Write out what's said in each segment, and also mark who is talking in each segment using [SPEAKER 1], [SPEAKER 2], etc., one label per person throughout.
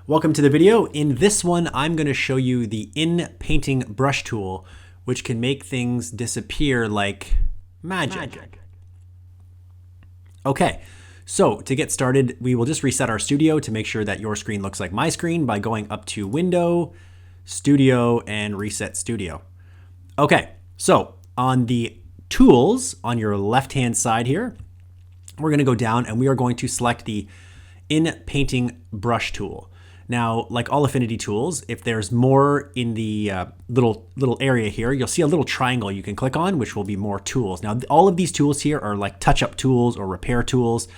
[SPEAKER 1] Welcome to the video. In this one, I'm going to show you the Inpainting brush tool, which can make things disappear like magic. Okay, so to get started, we will just reset our studio to make sure that your screen looks like my screen by going up to Window, Studio, and Reset Studio. Okay, so on the tools on your left-hand side here, we're going to go down and we are going to select the Inpainting brush tool. Now, like all Affinity tools, if there's more in the little area here, you'll see a little triangle you can click on, which will be more tools. Now, all of these tools here are like touch-up tools or repair tools.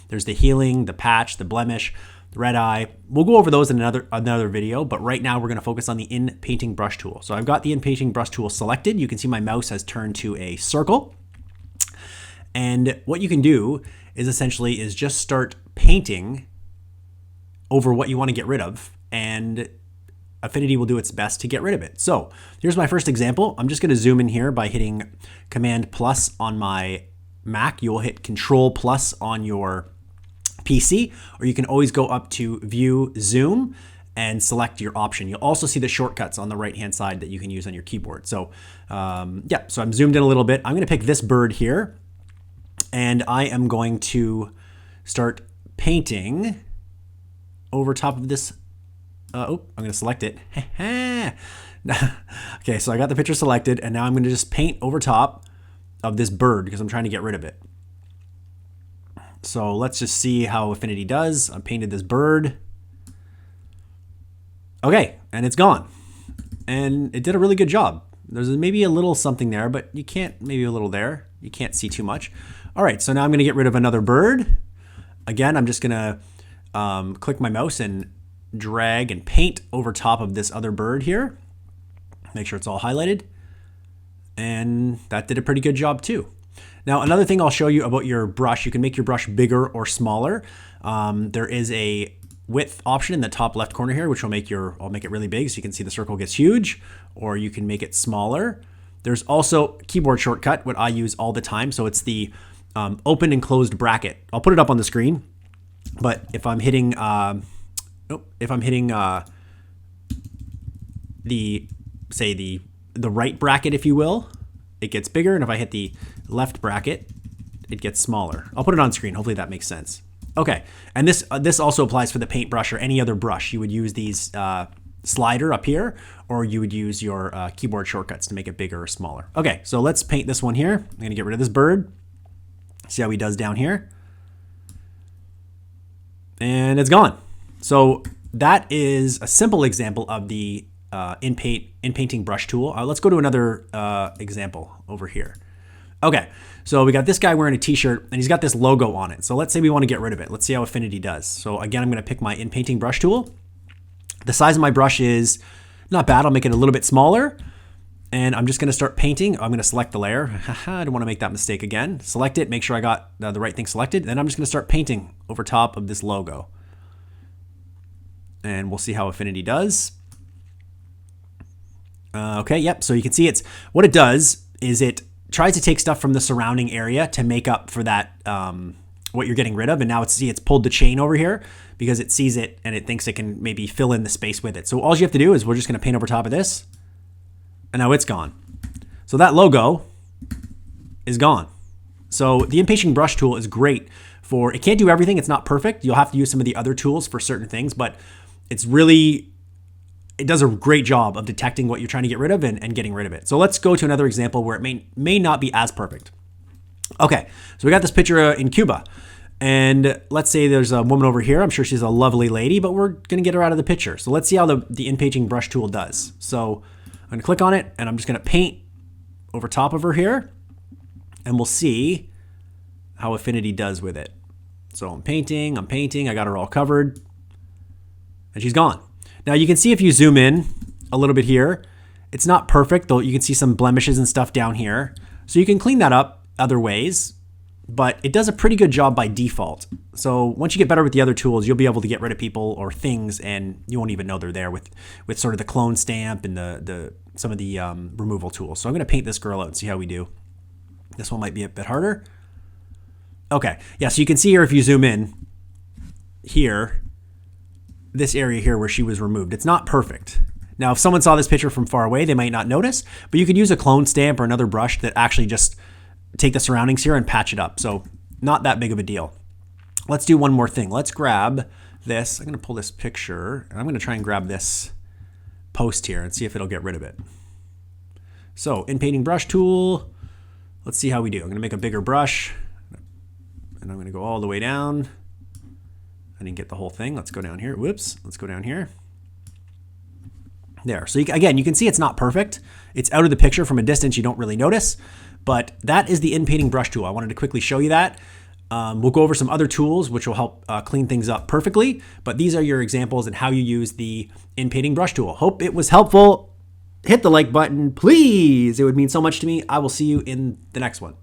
[SPEAKER 1] There's the healing, the patch, the blemish, the red eye. We'll go over those in another video, but right now we're going to focus on the Inpainting brush tool. So I've got the Inpainting brush tool selected. You can see my mouse has turned to a circle. And what you can do is essentially just start painting over what you want to get rid of, and Affinity will do its best to get rid of it. So here's my first example. I'm just going to zoom in here by hitting Command plus on my Mac. You'll hit Control plus on your PC, or you can always go up to View, Zoom, and select your option. You'll also see the shortcuts on the right-hand side that you can use on your keyboard. So yeah, so I'm zoomed in a little bit. I'm going to pick this bird here, and I am going to start painting over top of this. I'm going to select it. Okay, so I got the picture selected, and now I'm going to just paint over top of this bird because I'm trying to get rid of it. So let's just see how Affinity does. I painted this bird. Okay, and it's gone. And it did a really good job. There's maybe a little something there, but you can't, maybe a little there. You can't see too much. All right, so now I'm going to get rid of another bird. Again, I'm just going to click my mouse and drag and paint over top of this other bird here. Make sure it's all highlighted. And that did a pretty good job too. Now, another thing I'll show you about your brush, you can make your brush bigger or smaller. There is a width option in the top left corner here, which will make I'll make it really big so you can see the circle gets huge, or you can make it smaller. There's also a keyboard shortcut, what I use all the time. So it's the open and closed bracket. I'll put it up on the screen. But if I'm hitting, the right bracket, if you will, it gets bigger, and if I hit the left bracket, it gets smaller. I'll put it on screen. Hopefully that makes sense. Okay, and this also applies for the paintbrush or any other brush. You would use these slider up here, or you would use your keyboard shortcuts to make it bigger or smaller. Okay, so let's paint this one here. I'm gonna get rid of this bird. See how he does down here. And it's gone. So that is a simple example of the Inpainting brush tool. Let's go to another example over here. Okay, so we got this guy wearing a t-shirt and he's got this logo on it. So let's say we want to get rid of it. Let's see how Affinity does. So again, I'm going to pick my Inpainting brush tool. The size of my brush is not bad. I'll make it a little bit smaller. And I'm just going to start painting. I'm going to select the layer. I don't want to make that mistake again. Select it, make sure I got the right thing selected. Then I'm just going to start painting over top of this logo. And we'll see how Affinity does. Okay, yep. So you can see what it does is it tries to take stuff from the surrounding area to make up for that, what you're getting rid of. And now it's pulled the chain over here because it sees it and it thinks it can maybe fill in the space with it. So all you have to do is we're just going to paint over top of this. And now it's gone. So that logo is gone. So the Inpainting brush tool is great for, it can't do everything. It's not perfect. You'll have to use some of the other tools for certain things, but it does a great job of detecting what you're trying to get rid of and getting rid of it. So let's go to another example where it may not be as perfect. Okay, so we got this picture in Cuba. And let's say there's a woman over here. I'm sure she's a lovely lady, but we're gonna get her out of the picture. So let's see how the Inpainting brush tool does. So I'm gonna click on it and I'm just gonna paint over top of her here, and we'll see how Affinity does with it. So I'm painting, I got her all covered, and she's gone. Now you can see if you zoom in a little bit here, it's not perfect, though you can see some blemishes and stuff down here. So you can clean that up other ways, but it does a pretty good job by default. So once you get better with the other tools, you'll be able to get rid of people or things and you won't even know they're there with sort of the clone stamp and some of the removal tools. So I'm gonna paint this girl out and see how we do. This one might be a bit harder. Okay, yeah, so you can see here if you zoom in here, this area here where she was removed. It's not perfect. Now, if someone saw this picture from far away, they might not notice, but you could use a clone stamp or another brush that actually just take the surroundings here and patch it up. So not that big of a deal. Let's do one more thing. Let's grab this. I'm going to pull this picture and I'm going to try and grab this post here and see if it'll get rid of it. So Inpainting brush tool. Let's see how we do. I'm going to make a bigger brush and I'm going to go all the way down. I didn't get the whole thing. Let's go down here. Whoops. Let's go down here. There. So again, you can see it's not perfect. It's out of the picture from a distance. You don't really notice, but that is the Inpainting brush tool. I wanted to quickly show you that. We'll go over some other tools which will help clean things up perfectly, but these are your examples and how you use the Inpainting brush tool. Hope it was helpful. Hit the like button, please. It would mean so much to me. I will see you in the next one.